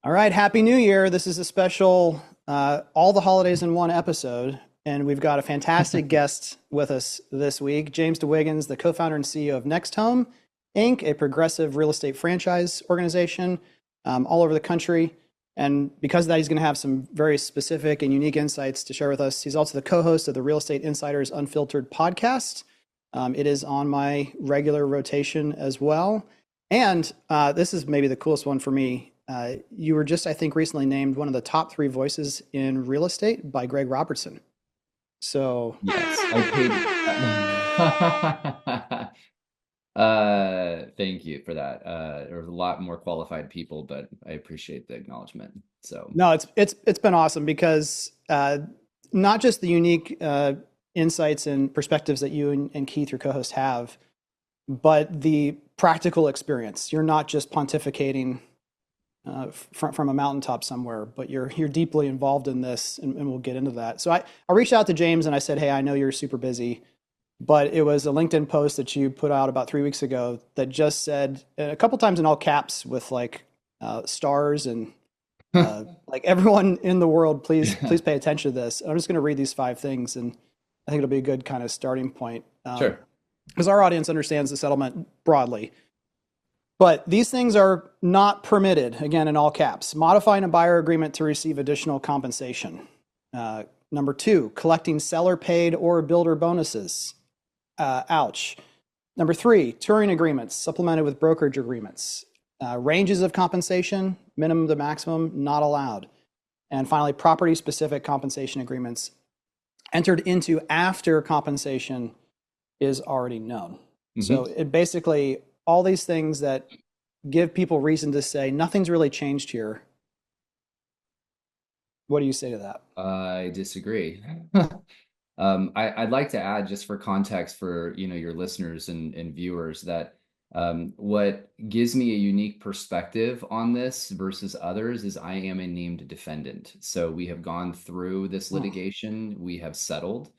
All right, Happy New Year. This is a special all the holidays in one episode. And we've got a fantastic guest with us this week, James Dwiggins, the co-founder and CEO of Next Home Inc., a progressive real estate franchise organization all over the country. And because of that, he's going to have some very specific and unique insights to share with us. He's also the co-host of the Real Estate Insiders Unfiltered podcast. It is on my regular rotation as well. And this is maybe the coolest one for me. You were just, I think, recently named one of the top three voices in real estate by Greg Robertson. So, Yes, I paid. Thank you for that. There's a lot more qualified people, but I appreciate the acknowledgement. So, no, it's been awesome because not just the unique insights and perspectives that you and Keith, your co-host, have, but the practical experience. You're not just pontificating from a mountaintop somewhere, but you're deeply involved in this, and we'll get into that. So I reached out to James and I said, hey, I know you're super busy, but it was a LinkedIn post that you put out about 3 weeks ago that just said a couple times in all caps with like stars and like everyone in the world, please pay attention to this. I'm just going to read these five things, and I think it'll be a good kind of starting point sure. because our audience understands the settlement broadly. But these things are not permitted, again, in all caps. Modifying a buyer agreement to receive additional compensation. Number two, collecting seller paid or builder bonuses. Ouch. Number three, touring agreements supplemented with brokerage agreements. Ranges of compensation, minimum to maximum, not allowed. And finally, property specific compensation agreements entered into after compensation is already known. So it basically, all these things that give people reason to say nothing's really changed here. What do you say to that? I disagree. I'd like to add, just for context for your listeners and viewers, that what gives me a unique perspective on this versus others is I am a named defendant. So we have gone through this Oh, litigation, we have settled,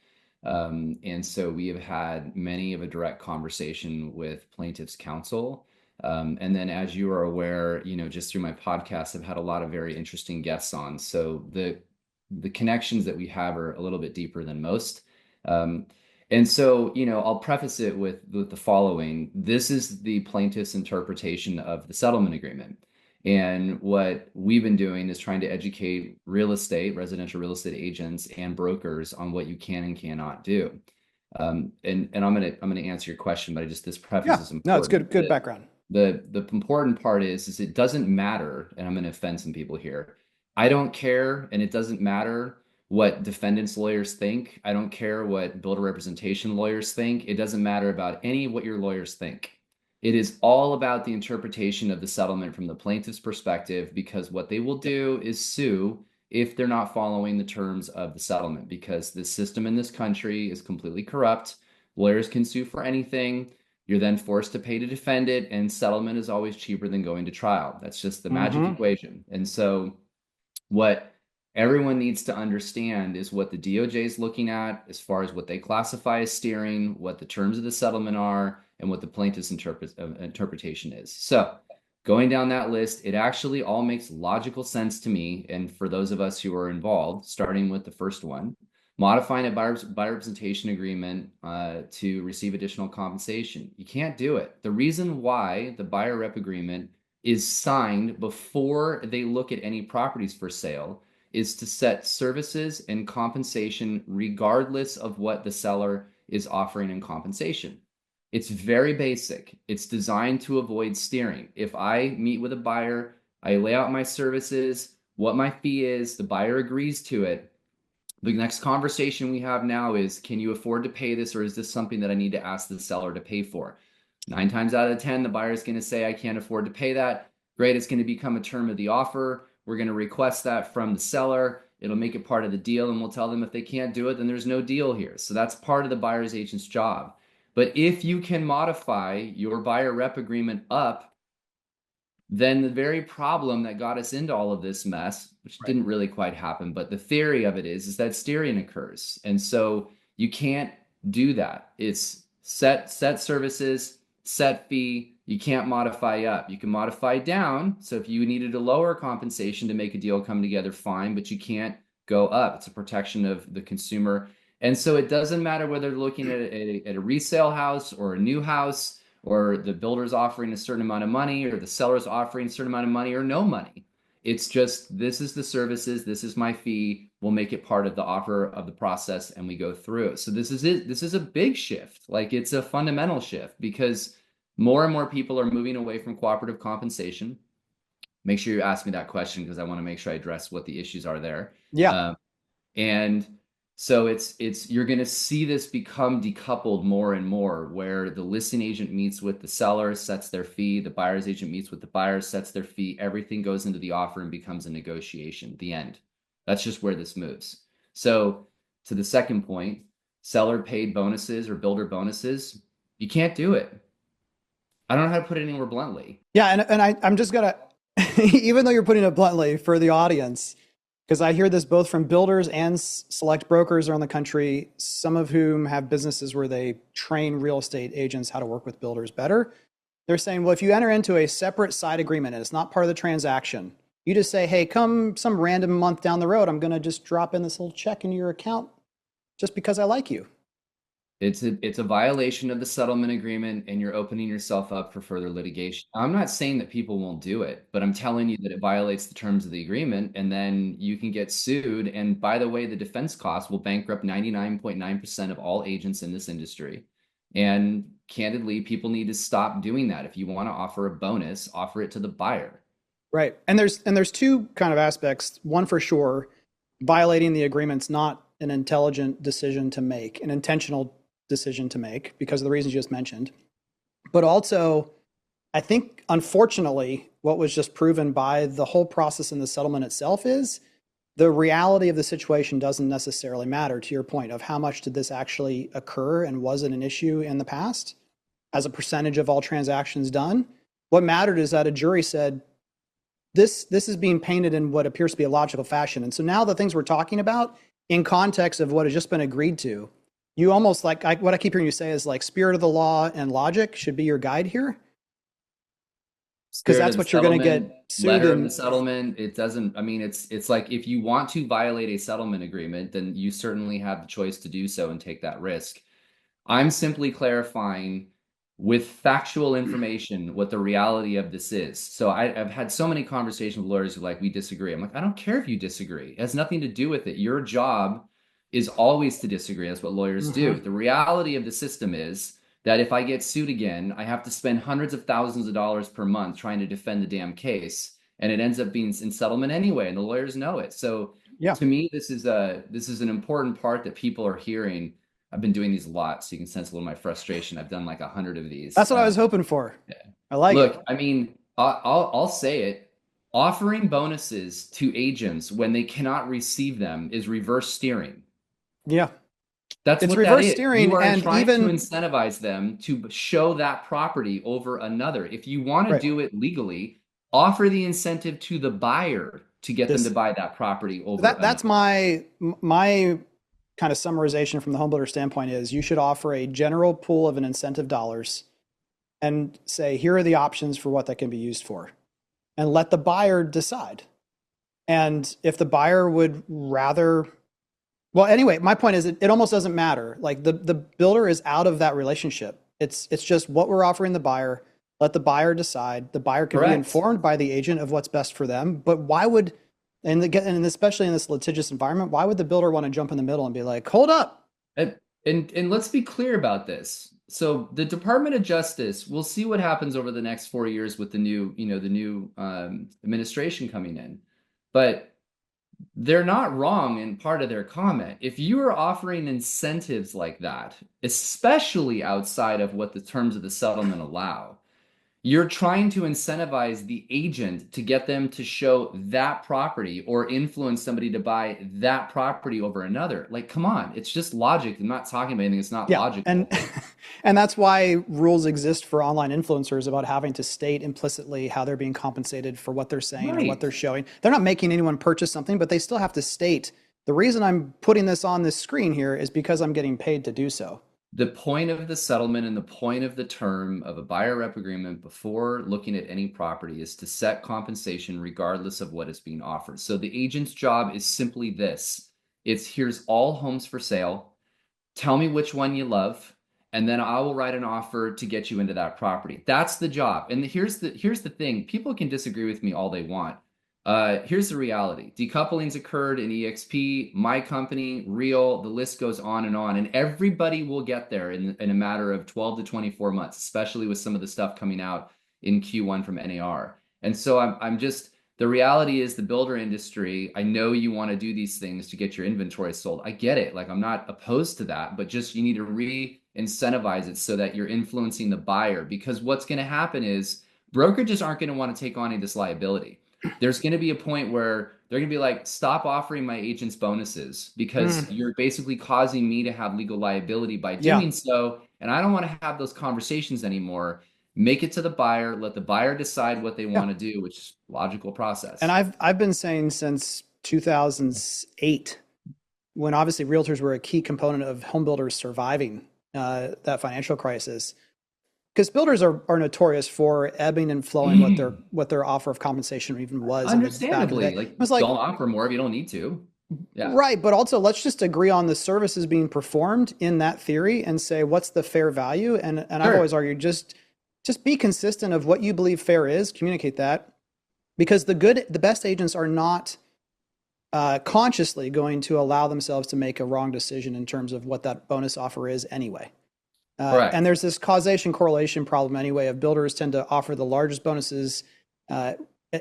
and so we have had many of a direct conversation with plaintiffs' counsel. And then, as you are aware, just through my podcast, I've had a lot of very interesting guests on. So the connections that we have are a little bit deeper than most. Um, and so, I'll preface it with the following. This is the plaintiff's interpretation of the settlement agreement. And what we've been doing is trying to educate residential real estate agents and brokers on what you can and cannot do. And I'm gonna answer your question, but this preface yeah. is No, it's important. good background. The important part is it doesn't matter, and I'm going to offend some people here. I don't care, and it doesn't matter what defendants lawyers think. I don't care what builder representation lawyers think. It doesn't matter about any of what your lawyers think. It is all about the interpretation of the settlement from the plaintiff's perspective, because what they will do is sue if they're not following the terms of the settlement, because the system in this country is completely corrupt. Lawyers can sue for anything. You're then forced to pay to defend it, and settlement is always cheaper than going to trial. That's just the magic Mm-hmm. equation. And so, what everyone needs to understand is what the DOJ is looking at as far as what they classify as steering, what the terms of the settlement are, and what the plaintiff's interpretation is. So, going down that list, it actually all makes logical sense to me. And for those of us who are involved, starting with the first one, modifying a buyer representation agreement to receive additional compensation. You can't do it. The reason why the buyer rep agreement is signed before they look at any properties for sale is to set services and compensation regardless of what the seller is offering in compensation. It's very basic. It's designed to avoid steering. If I meet with a buyer, I lay out my services, what my fee is, the buyer agrees to it. The next conversation we have now is, can you afford to pay this, or is this something that I need to ask the seller to pay for? 9 times out of 10, the buyer is going to say, I can't afford to pay that. Great, it's going to become a term of the offer. We're going to request that from the seller. It'll make it part of the deal, and we'll tell them if they can't do it, then there's no deal here. So that's part of the buyer's agent's job. But if you can modify your buyer rep agreement up, then the very problem that got us into all of this mess, which Right. didn't really quite happen, but the theory of it is that steering occurs. And so you can't do that. It's set services, set fee. You can't modify up. You can modify down. So if you needed a lower compensation to make a deal come together, fine, but you can't go up. It's a protection of the consumer. And so it doesn't matter whether they're looking at a resale house or a new house, or the builder's offering a certain amount of money, or the seller's offering a certain amount of money, or no money. It's just, this is the services, this is my fee. We'll make it part of the offer of the process, and we go through it. So this is it. This is a big shift. Like, it's a fundamental shift, because more and more people are moving away from cooperative compensation. Make sure you ask me that question, because I want to make sure I address what the issues are there. Yeah. And so you're going to see this become decoupled more and more, where the listing agent meets with the seller, sets their fee, the buyer's agent meets with the buyer, sets their fee, everything goes into the offer and becomes a negotiation, the end. That's just where this moves. So to the second point, seller paid bonuses or builder bonuses, you can't do it. I don't know how to put it any more bluntly. Yeah, and I'm just gonna, even though you're putting it bluntly for the audience, because I hear this both from builders and select brokers around the country, some of whom have businesses where they train real estate agents how to work with builders better. They're saying, well, if you enter into a separate side agreement and it's not part of the transaction, you just say, hey, come some random month down the road, I'm going to just drop in this little check into your account just because I like you. It's a violation of the settlement agreement, and you're opening yourself up for further litigation. I'm not saying that people won't do it, but I'm telling you that it violates the terms of the agreement, and then you can get sued. And by the way, the defense costs will bankrupt 99.9% of all agents in this industry. And candidly, people need to stop doing that. If you want to offer a bonus, offer it to the buyer. Right. And there's two kind of aspects. One, for sure, violating the agreement's not an intelligent decision to make, an intentional decision to make, because of the reasons you just mentioned. But also, I think, unfortunately, what was just proven by the whole process in the settlement itself is the reality of the situation doesn't necessarily matter, to your point of how much did this actually occur and was it an issue in the past as a percentage of all transactions done. What mattered is that a jury said, this is being painted in what appears to be a logical fashion. And so now the things we're talking about in context of what has just been agreed to, you almost what I keep hearing you say is like spirit of the law and logic should be your guide here. Because that's what you're going to get sued. Letter of the settlement. It doesn't, I mean, it's like, if you want to violate a settlement agreement, then you certainly have the choice to do so and take that risk. I'm simply clarifying with factual information what the reality of this is. So I've had so many conversations with lawyers who we disagree. I'm like, I don't care if you disagree. It has nothing to do with it. Your job is always to disagree. That's what lawyers do. The reality of the system is that if I get sued again, I have to spend hundreds of thousands of dollars per month trying to defend the damn case. And it ends up being in settlement anyway, and the lawyers know it. So to me, this is an important part that people are hearing. I've been doing these a lot, so you can sense a little of my frustration. I've done like 100 of these. That's what I was hoping for. Yeah. I like it. Look, I mean, I'll say it. Offering bonuses to agents when they cannot receive them is reverse steering. Yeah. That's it's what reverse that is. steering, You are and trying even to incentivize them to show that property over another. If you want to do it legally, offer the incentive to the buyer to get them to buy that property over another. That's my kind of summarization from the homebuilder standpoint is you should offer a general pool of an incentive dollars and say, here are the options for what that can be used for, and let the buyer decide. And if the buyer would rather, well, anyway, my point is it almost doesn't matter. Like the builder is out of that relationship. It's just what we're offering the buyer. Let the buyer decide. The buyer can be informed by the agent of what's best for them. But why would, and especially in this litigious environment, why would the builder want to jump in the middle and be like, hold up? And let's be clear about this. So the Department of Justice, we'll see what happens over the next 4 years with the new administration coming in. But they're not wrong in part of their comment. If you are offering incentives like that, especially outside of what the terms of the settlement allow, you're trying to incentivize the agent to get them to show that property or influence somebody to buy that property over another. Like, come on, it's just logic. I'm not talking about anything that's not logical. And that's why rules exist for online influencers about having to state implicitly how they're being compensated for what they're saying or what they're showing. They're not making anyone purchase something, but they still have to state, the reason I'm putting this on this screen here is because I'm getting paid to do so. The point of the settlement and the point of the term of a buyer rep agreement before looking at any property is to set compensation regardless of what is being offered. So the agent's job is simply this. It's here's all homes for sale. Tell me which one you love, and then I will write an offer to get you into that property. That's the job. And here's the thing. People can disagree with me all they want. Here's the reality. Decoupling's occurred in EXP, my company, Real, the list goes on, and everybody will get there in a matter of 12 to 24 months, especially with some of the stuff coming out in Q1 from NAR. And so I'm just, the reality is the builder industry, I know you want to do these things to get your inventory sold. I get it. Like, I'm not opposed to that, but just you need to re-incentivize it so that you're influencing the buyer, because what's going to happen is brokerages aren't going to want to take on any of this liability. There's going to be a point where they're going to be like, stop offering my agents bonuses because you're basically causing me to have legal liability by Yeah. doing so. And I don't want to have those conversations anymore. Make it to the buyer, let the buyer decide what they Yeah. want to do, which is a logical And process. I've been saying since 2008, when obviously realtors were a key component of home builders surviving that financial crisis, because builders are notorious for ebbing and flowing what their offer of compensation even was in the back of the day. Understandably, It like, was like, don't offer more if you don't need to. Yeah, right, but also let's just agree on the services being performed in that theory and say what's the fair value. And I've always sure. argued just be consistent of what you believe fair is, communicate that, because the best agents are not consciously going to allow themselves to make a wrong decision in terms of what that bonus offer is anyway. And Correct. there's this causation correlation problem anyway of builders tend to offer the largest bonuses uh,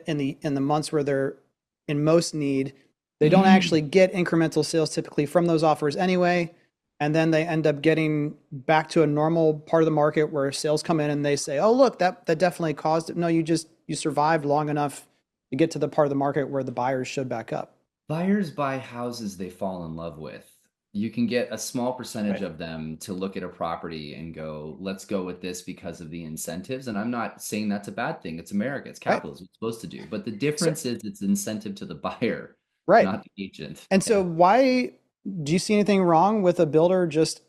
in the months where they're in most need. They don't actually get incremental sales typically from those offers anyway, and then they end up getting back to a normal part of the market where sales come in and they say, "Oh, look, that definitely caused it." No, you survived long enough to get to the part of the market where the buyers should back up. Buyers buy houses they fall in love with. You can get a small percentage Right. of them to look at a property and go, let's go with this because of the incentives. And I'm not saying that's a bad thing. It's America, it's Right. capitalism, it's supposed to do. But the So, difference is it's incentive to the buyer, right. not the agent. And so, Yeah. why do you see anything wrong with a builder just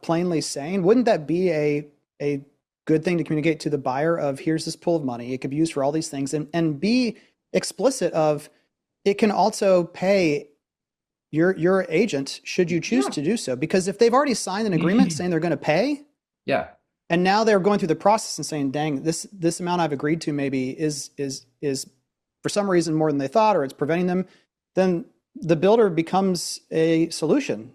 plainly saying, wouldn't that be a good thing to communicate to the buyer of here's this pool of money, it could be used for all these things, and be explicit of it can also pay your agent should you choose Yeah. to do so, because if they've already signed an agreement saying they're going to pay, Yeah. and now they're going through the process and saying, dang, this amount I've agreed to maybe is for some reason more than they thought, or it's preventing them, then the builder becomes a solution.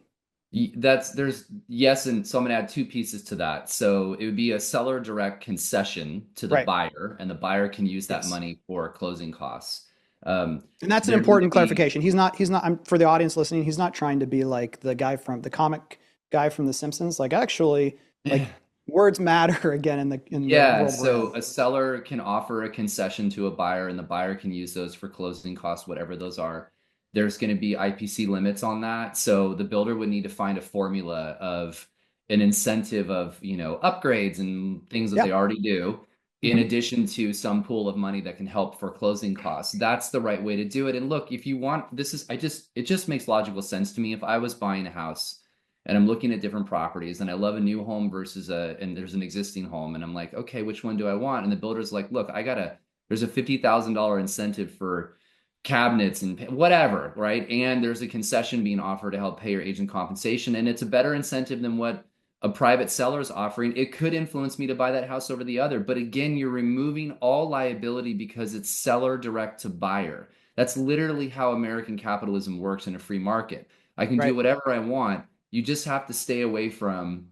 There's yes, and so I'm gonna add two pieces to that. So it would be a seller direct concession to the Right. buyer, and the buyer can use that Yes. money for closing costs. Um, And that's an there's going to important be clarification. He's not, for the audience listening, he's not trying to be like the guy from the comic guy from The Simpsons. Like, actually, like, words matter again in the Yeah, world we're in. so a seller can offer a concession to a buyer, and the buyer can use those for closing costs, whatever those are. There's going to be IPC limits on that. So the builder would need to find a formula of an incentive of, upgrades and things that Yeah. they already do, in Hmm. addition to some pool of money that can help for closing costs. That's the right way to do it. And look, if you want, it just makes logical sense to me. If I was buying a house and I'm looking at different properties and I love a new home versus and there's an existing home and I'm like, okay, which one do I want? And the builder's like, look, there's a $50,000 incentive for cabinets and whatever, right? And there's a concession being offered to help pay your agent compensation. And it's a better incentive than what a private seller is offering. It could influence me to buy that house over the other. But again, you're removing all liability because it's seller direct to buyer. That's literally how American capitalism works in a free market. I can do Right. whatever I want. You just have to stay away from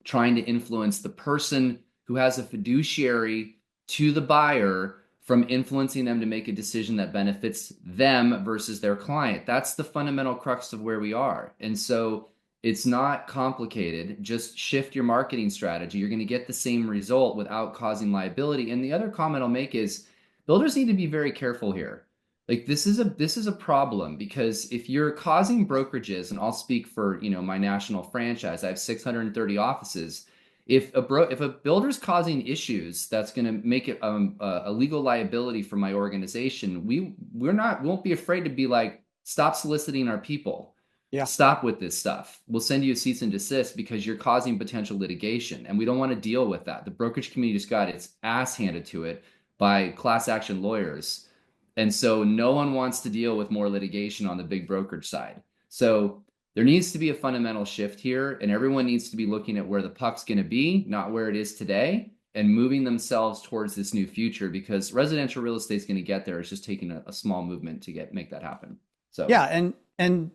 trying to influence the person who has a fiduciary to the buyer from influencing them to make a decision that benefits them versus their client. That's the fundamental crux of where we are. And so it's not complicated. Just shift your marketing strategy. You're going to get the same result without causing liability. And the other comment I'll make is builders need to be very careful here. Like this is a problem because if you're causing brokerages, and I'll speak for, my national franchise, I have 630 offices. If a builder's causing issues that's going to make it a legal liability for my organization, we won't be afraid to be like, stop soliciting our people. Yeah. Stop with this stuff. We'll send you a cease and desist because you're causing potential litigation, and we don't want to deal with that. The brokerage community just got its ass handed to it by class action lawyers. And so no one wants to deal with more litigation on the big brokerage side. So there needs to be a fundamental shift here, and everyone needs to be looking at where the puck's going to be, not where it is today, and moving themselves towards this new future, because residential real estate is going to get there. It's just taking a small movement to make that happen. So Yeah, and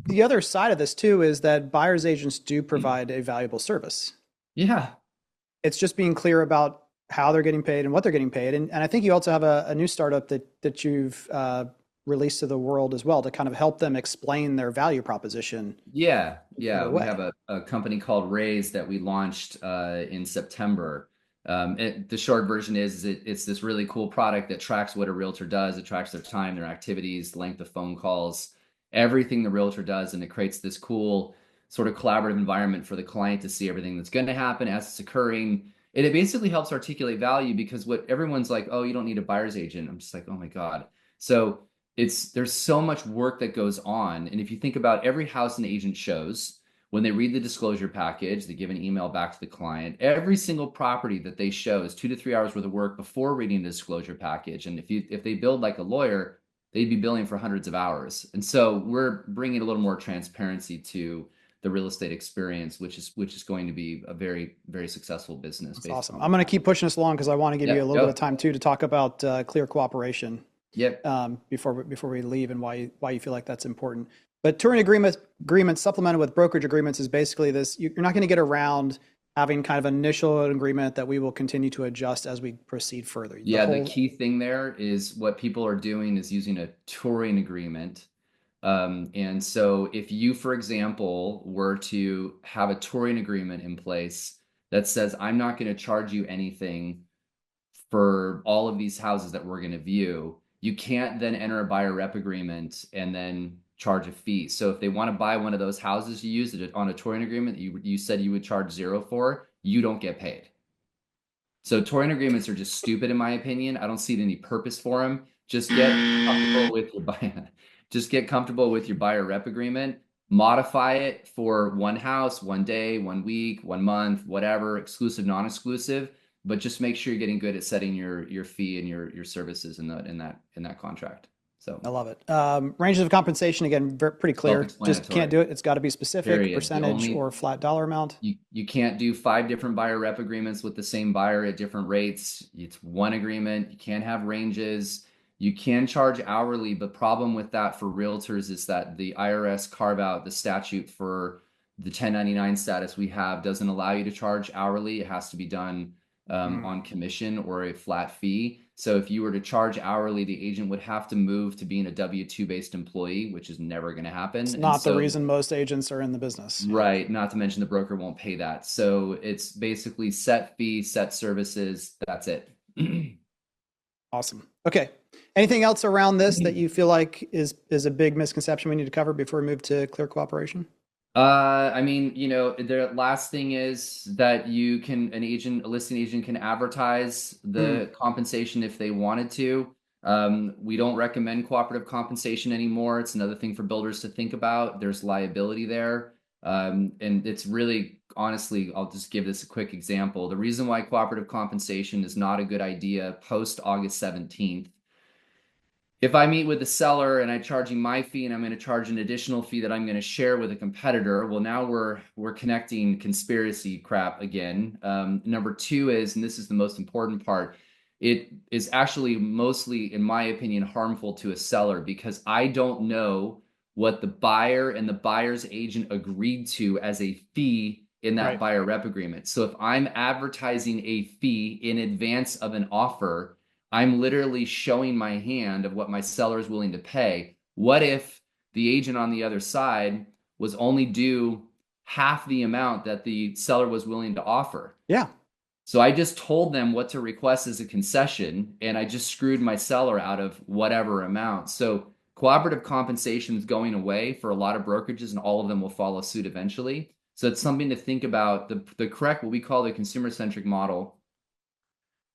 the other side of this too is that buyer's agents do provide a valuable service. yeah. It's just being clear about how they're getting paid and what they're getting paid. And I think you also have a new startup that you've released to the world as well to kind of help them explain their value proposition. Yeah, Either we way. have a company called Raise that we launched in September. The short version is it's this really cool product that tracks what a realtor does. It tracks their time, their activities, length of phone calls, everything the realtor does, and it creates this cool sort of collaborative environment for the client to see everything that's going to happen as it's occurring. And it basically helps articulate value, because what everyone's like, oh, you don't need a buyer's agent. I'm just like, oh my God. So there's so much work that goes on. And if you think about every house an agent shows, when they read the disclosure package, they give an email back to the client. Every single property that they show is 2 to 3 hours worth of work before reading the disclosure package. And if they build like a lawyer, they'd be billing for hundreds of hours. And so we're bringing a little more transparency to the real estate experience, which is going to be a very, very successful business. That's awesome. I'm going to keep pushing this along because I want to give you a little bit of time too to talk about clear cooperation. Yep. Before we leave, and why you feel like that's important. But touring agreements supplemented with brokerage agreements is basically this. You're not going to get around having kind of initial agreement that we will continue to adjust as we proceed further. Yeah, the key thing there is what people are doing is using a touring agreement. And so if you, for example, were to have a touring agreement in place that says, I'm not going to charge you anything for all of these houses that we're going to view, you can't then enter a buyer rep agreement and then charge a fee. So if they want to buy one of those houses you used on a touring agreement that you said you would charge zero for, you don't get paid. So touring agreements are just stupid in my opinion. I don't see any purpose for them. Just get comfortable with your buyer. Just get comfortable with your buyer rep agreement. Modify it for one house, one day, 1 week, 1 month, whatever, exclusive, non-exclusive. But just make sure you're getting good at setting your fee and your services in that contract. So I love it. Ranges of compensation, again, pretty clear. Just can't do it. It's got to be specific. Period. Percentage or flat dollar amount. You can't do 5 different buyer rep agreements with the same buyer at different rates. It's one agreement. You can't have ranges. You can charge hourly. The problem with that for realtors is that the IRS carve out the statute for the 1099 status we have doesn't allow you to charge hourly. It has to be done on commission or a flat fee. So if you were to charge hourly, the agent would have to move to being a W-2 based employee, which is never going to happen. It's not the reason most agents are in the business. Right. Not to mention the broker won't pay that. So it's basically set fee, set services. That's it. Awesome. Okay. Anything else around this that you feel like is a big misconception we need to cover before we move to clear cooperation? I mean, the last thing is that a listing agent can advertise the compensation if they wanted to. We don't recommend cooperative compensation anymore. It's another thing for builders to think about. There's liability there. And it's really, honestly, I'll just give this a quick example. The reason why cooperative compensation is not a good idea post August 17th. If I meet with the seller and I'm charging my fee and I'm going to charge an additional fee that I'm going to share with a competitor, well, now we're connecting conspiracy crap again. Number 2 is, and this is the most important part, it is actually mostly, in my opinion, harmful to a seller, because I don't know what the buyer and the buyer's agent agreed to as a fee in that buyer rep agreement. So if I'm advertising a fee in advance of an offer, I'm literally showing my hand of what my seller is willing to pay. What if the agent on the other side was only due half the amount that the seller was willing to offer? Yeah. So I just told them what to request as a concession, and I just screwed my seller out of whatever amount. So cooperative compensation is going away for a lot of brokerages, and all of them will follow suit eventually. So it's something to think about. The correct, what we call the consumer-centric model,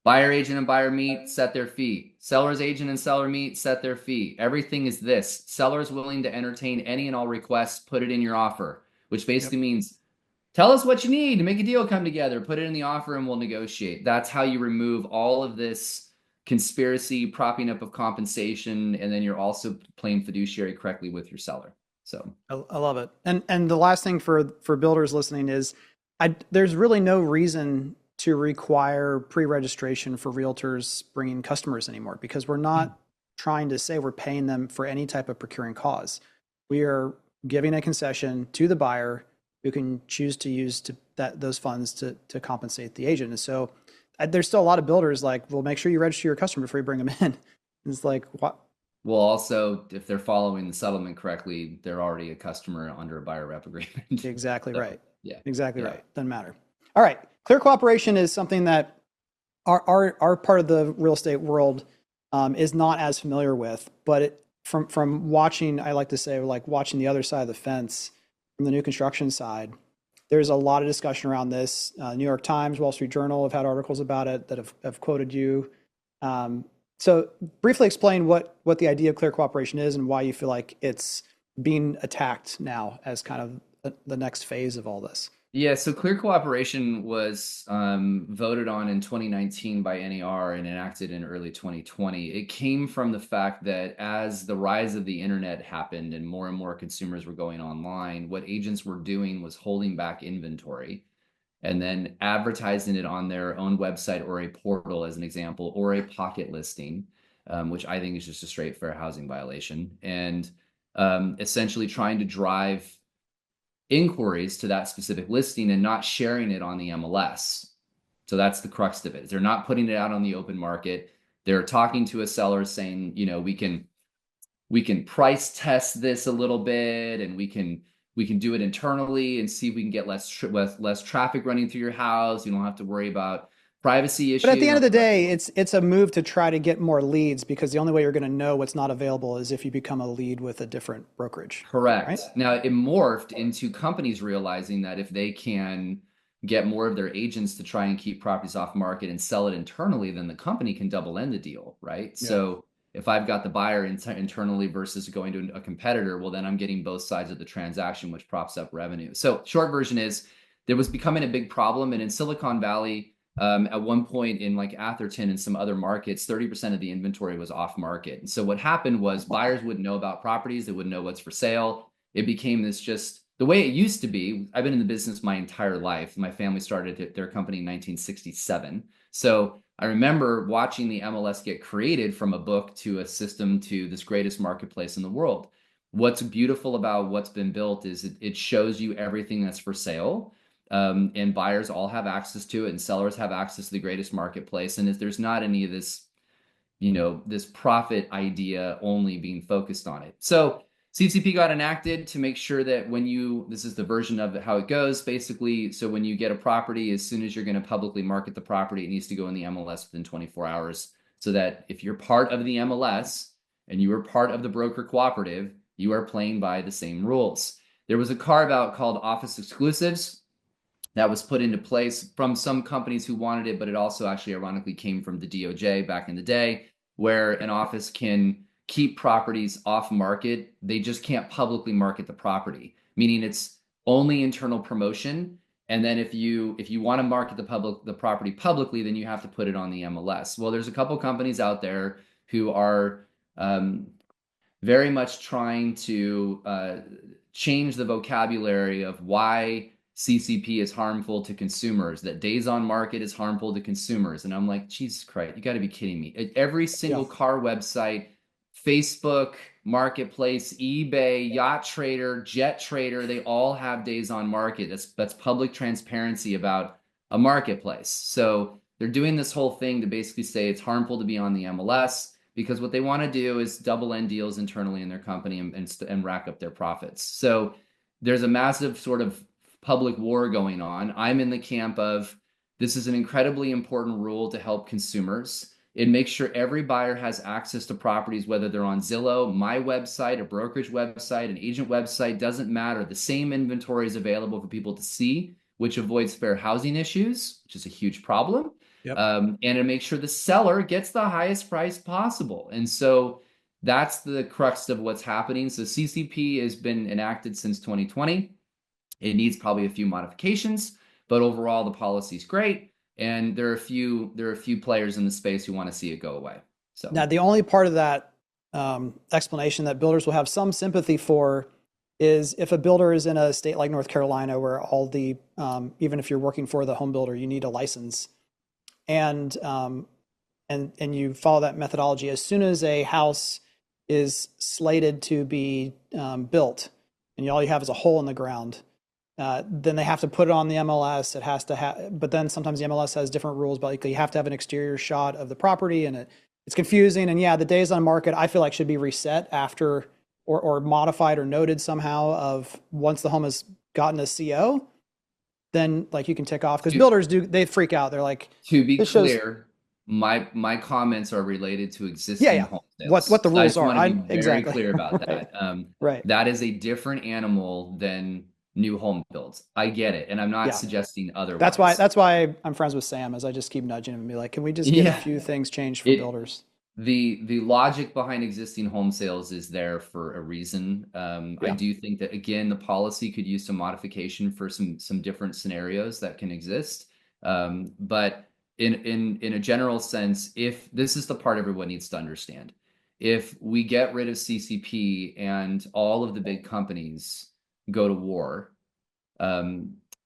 Buyer agent and buyer meet, set their fee. Seller's agent and seller meet, set their fee. Everything is this. Seller's willing to entertain any and all requests, put it in your offer, which basically means tell us what you need to make a deal come together, put it in the offer, and we'll negotiate. That's how you remove all of this conspiracy, propping up of compensation, and then you're also playing fiduciary correctly with your seller. So I love it. And the last thing for builders listening is, there's really no reason to require pre-registration for realtors bringing customers anymore, because we're not trying to say we're paying them for any type of procuring cause. We are giving a concession to the buyer who can choose to use those funds to compensate the agent. And so there's still a lot of builders like, well, make sure you register your customer before you bring them in. It's like, what? well, also, if they're following the settlement correctly, they're already a customer under a buyer rep agreement. Exactly So, right. yeah. Exactly Yeah. right. Doesn't matter. All right. Clear cooperation is something that our part of the real estate world is not as familiar with, but from watching, I like to say, like watching the other side of the fence from the new construction side, there's a lot of discussion around this. New York Times, Wall Street Journal have had articles about it that have quoted you. So briefly explain what the idea of clear cooperation is and why you feel like it's being attacked now as kind of the next phase of all this. Yeah, so clear cooperation was voted on in 2019 by NAR and enacted in early 2020. It came from the fact that as the rise of the internet happened and more consumers were going online, what agents were doing was holding back inventory and then advertising it on their own website or a portal, as an example, or a pocket listing, which I think is just a straight fair housing violation, and essentially trying to drive inquiries to that specific listing and not sharing it on the MLS. So that's the crux of it. They're not putting it out on the open market. They're talking to a seller saying, you know, we can price test this a little bit, and we can do it internally and see if we can get less traffic running through your house. You don't have to worry about privacy issues. But at the end of the day, it's a move to try to get more leads, because the only way you're going to know what's not available is if you become a lead with a different brokerage. Correct. Right? Now, it morphed into companies realizing that if they can get more of their agents to try and keep properties off market and sell it internally, then the company can double end the deal, right? Yeah. So if I've got the buyer internally versus going to a competitor, well, then I'm getting both sides of the transaction, which props up revenue. So short version is, there was becoming a big problem. And in Silicon Valley, at one point in like Atherton and some other markets, 30% of the inventory was off market. And so what happened was buyers wouldn't know about properties. They wouldn't know what's for sale. It became this just the way it used to be. I've been in the business my entire life. My family started their company in 1967. So I remember watching the MLS get created from a book to a system to this greatest marketplace in the world. What's beautiful about what's been built is it shows you everything that's for sale. And buyers all have access to it, and sellers have access to the greatest marketplace. And if there's not any of this, this profit idea only being focused on it. So CCP got enacted to make sure that this is the version of how it goes, basically. So when you get a property, as soon as you're going to publicly market the property, it needs to go in the MLS within 24 hours. So that if you're part of the MLS and you are part of the broker cooperative, you are playing by the same rules. There was a carve out called office exclusives that was put into place from some companies who wanted it, but it also actually ironically came from the DOJ back in the day, where an office can keep properties off market. They just can't publicly market the property, meaning it's only internal promotion. And then if you want to market the property publicly, then you have to put it on the MLS. Well, there's a couple companies out there who are very much trying to change the vocabulary of why CCP is harmful to consumers, that days on market is harmful to consumers. And I'm like, Jesus Christ, you got to be kidding me. Every single car website, Facebook, Marketplace, eBay, Yacht Trader, Jet Trader, they all have days on market. That's public transparency about a marketplace. So they're doing this whole thing to basically say it's harmful to be on the MLS, because what they want to do is double end deals internally in their company and rack up their profits. So there's a massive sort of public war going on. I'm in the camp of, this is an incredibly important rule to help consumers. It makes sure every buyer has access to properties, whether they're on Zillow, my website, a brokerage website, an agent website, doesn't matter. The same inventory is available for people to see, which avoids fair housing issues, which is a huge problem. Yep. And to make sure the seller gets the highest price possible. And so that's the crux of what's happening. So CCP has been enacted since 2020. It needs probably a few modifications, but overall the policy is great. And there are a few players in the space who want to see it go away. So Now, the only part of that explanation that builders will have some sympathy for is if a builder is in a state like North Carolina, where all the even if you're working for the home builder, you need a license, and you follow that methodology. As soon as a house is slated to be built, and all you have is a hole in the ground, then they have to put it on the MLS. It has to have, but then sometimes the MLS has different rules. But like you have to have an exterior shot of the property, and it's confusing. And yeah, the days on market I feel like should be reset after or modified or noted somehow of once the home has gotten a CO, then like you can tick off because builders they freak out. They're like, to be clear, my comments are related to existing home sales. What the rules are. I just want to be very clear about that. Right. That is a different animal than new home builds. I get it, and I'm not suggesting otherwise. That's why I'm friends with Sam, as I just keep nudging him and be like, can we just get a few things changed for builders? The logic behind existing home sales is there for a reason. I do think that, again, the policy could use some modification for some different scenarios that can exist. But in a general sense, if this is the part everyone needs to understand, if we get rid of CCP and all of the big companies go to war,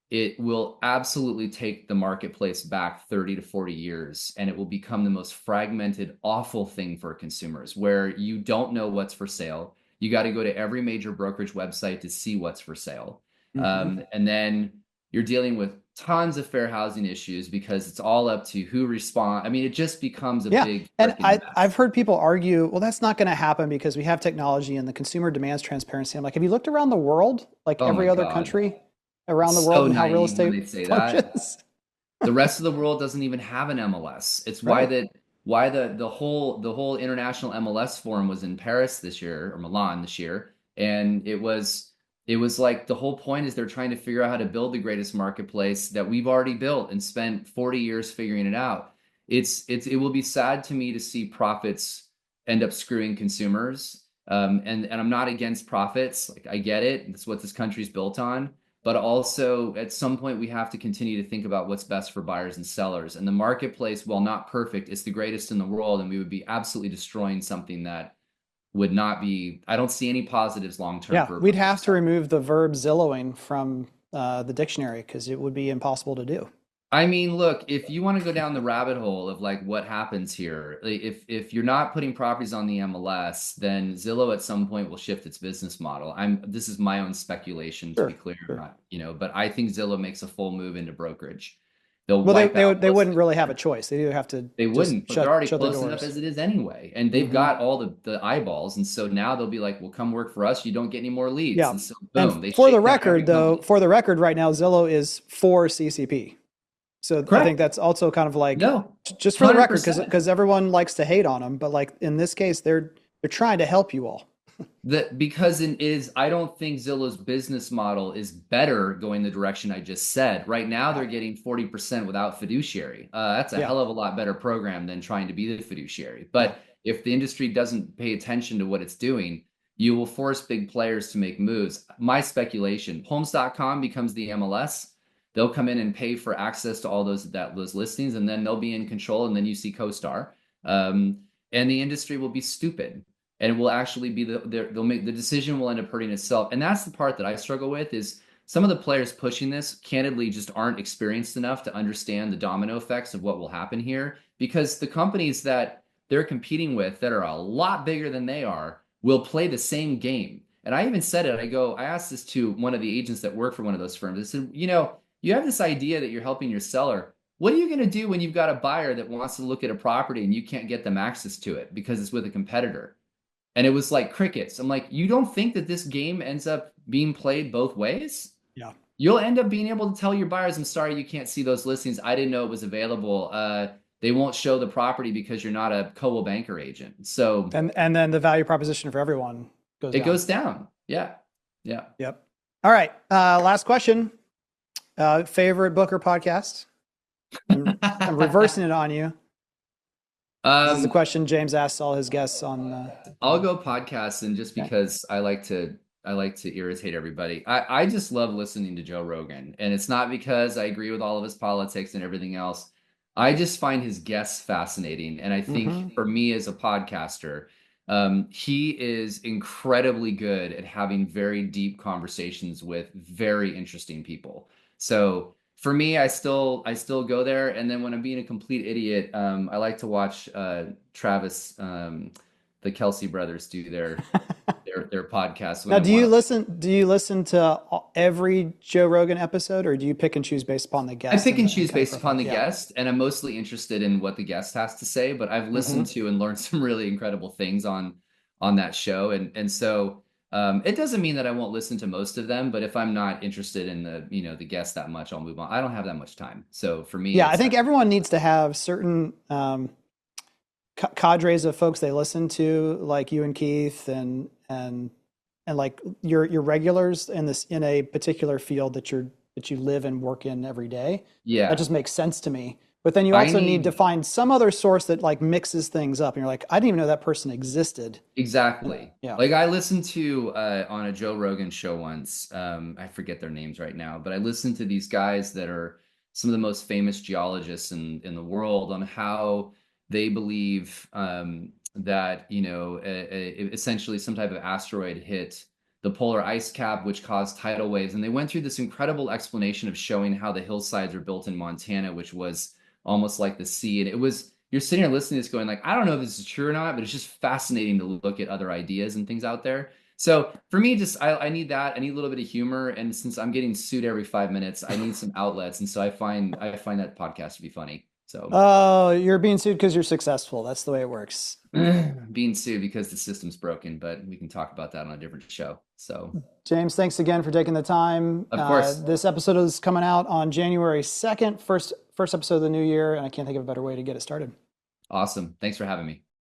it will absolutely take the marketplace back 30 to 40 years, and it will become the most fragmented, awful thing for consumers, where you don't know what's for sale. You got to go to every major brokerage website to see what's for sale. And then you're dealing with tons of fair housing issues because it's all up to who respond. I mean, it just becomes a big and mess. I've heard people argue, well, that's not going to happen because we have technology and the consumer demands transparency. I'm like, have you looked around the world, like every other country around the world, and how real estate functions? The rest of the world doesn't even have an MLS. It's why the whole international MLS forum was in Paris this year, or Milan this year, and it was like the whole point is they're trying to figure out how to build the greatest marketplace that we've already built and spent 40 years figuring it out. It will be sad to me to see profits end up screwing consumers. And I'm not against profits. Like, I get it. That's what this country's built on. But also at some point we have to continue to think about what's best for buyers and sellers. And the marketplace, while not perfect, is the greatest in the world. And we would be absolutely destroying something that would not be, I don't see any positives long-term. Yeah, we'd have to remove the verb Zillowing from the dictionary because it would be impossible to do. I mean, look, if you want to go down the rabbit hole of like what happens here, if you're not putting properties on the MLS, then Zillow at some point will shift its business model. This is my own speculation, to be clear, not, but I think Zillow makes a full move into brokerage. They wouldn't really have a choice. They either have to. They wouldn't, but they're already close enough as it is anyway, and they've got all the eyeballs, and so now they'll be like, "Well, come work for us. You don't get any more leads." Yeah. And so boom. And for the record, right now, Zillow is for CCP. So I think that's also kind of like, just for the record, because everyone likes to hate on them, but like in this case, they're trying to help you all. Because I don't think Zillow's business model is better going the direction I just said. Right now, they're getting 40% without fiduciary. That's a hell of a lot better program than trying to be the fiduciary. But if the industry doesn't pay attention to what it's doing, you will force big players to make moves. My speculation, homes.com becomes the MLS. They'll come in and pay for access to all those listings, and then they'll be in control, and then you see CoStar. And the industry will be stupid. And it will actually be they'll make the decision will end up hurting itself. And that's the part that I struggle with is some of the players pushing this candidly just aren't experienced enough to understand the domino effects of what will happen here, because the companies that they're competing with that are a lot bigger than they are will play the same game. And I even said it, I asked this to one of the agents that work for one of those firms. I said, you have this idea that you're helping your seller. What are you going to do when you've got a buyer that wants to look at a property and you can't get them access to it because it's with a competitor? And it was like crickets. I'm like, you don't think that this game ends up being played both ways? Yeah. You'll end up being able to tell your buyers, I'm sorry, you can't see those listings. I didn't know it was available. They won't show the property because you're not a Coldwell Banker agent. So and then the value proposition for everyone goes down. Yeah. Yep. All right. Last question. Favorite book or podcast? I'm reversing it on you. This is the Um, question James asks all his guests on. I'll go podcasts, and just Okay. because I like to irritate everybody. I just love listening to Joe Rogan, and it's not because I agree with all of his politics and everything else. I just find his guests fascinating, and I think Mhm. for me as a podcaster, he is incredibly good at having very deep conversations with very interesting people. So for me, I still go there, and then when I'm being a complete idiot, I like to watch Travis, the Kelsey brothers do their podcast when Now, I do want you to. listen? Do you listen to every Joe Rogan episode, or do you pick and choose based upon the I guest pick and and choose kind of based upon profile? the Yeah. guest, and I'm mostly interested in what the guest has to say. But I've listened Hmm. to and learned some really incredible things on that show, and so it doesn't mean that I won't listen to most of them. But if I'm not interested in the guest that much, I'll move on. I don't have that much time, so for me, Yeah, I it's think everyone needs to have certain cadres of folks they listen to, like you and Keith, and like your regulars in this in a particular field that you live and work in every day. That yeah. just makes sense to me. But then you I also need to need find some other source that like mixes things up, and you're like, I didn't even know that person existed. Exactly. Yeah. Like I listened to on a Joe Rogan show once. I forget their names right now, but I listened to these guys that are some of the most famous geologists in the world on how they believe that essentially some type of asteroid hit the polar ice cap, which caused tidal waves. And they went through this incredible explanation of showing how the hillsides are built in Montana, which was almost like the sea. And it was you're sitting here listening to this going like, I don't know if this is true or not, but it's just fascinating to look at other ideas and things out there. So for me, just I need that. I need a little bit of humor. And since I'm getting sued every 5 minutes, I need some outlets. And so I find that podcast to be funny. So Oh, you're being sued because you're successful. That's the way it works. being sued because the system's broken, but we can talk about that on a different show. So James, thanks again for taking the time. of course, This episode is coming out on January 2nd, first episode of the new year, and I can't think of a better way to get it started. awesome. Thanks for having me.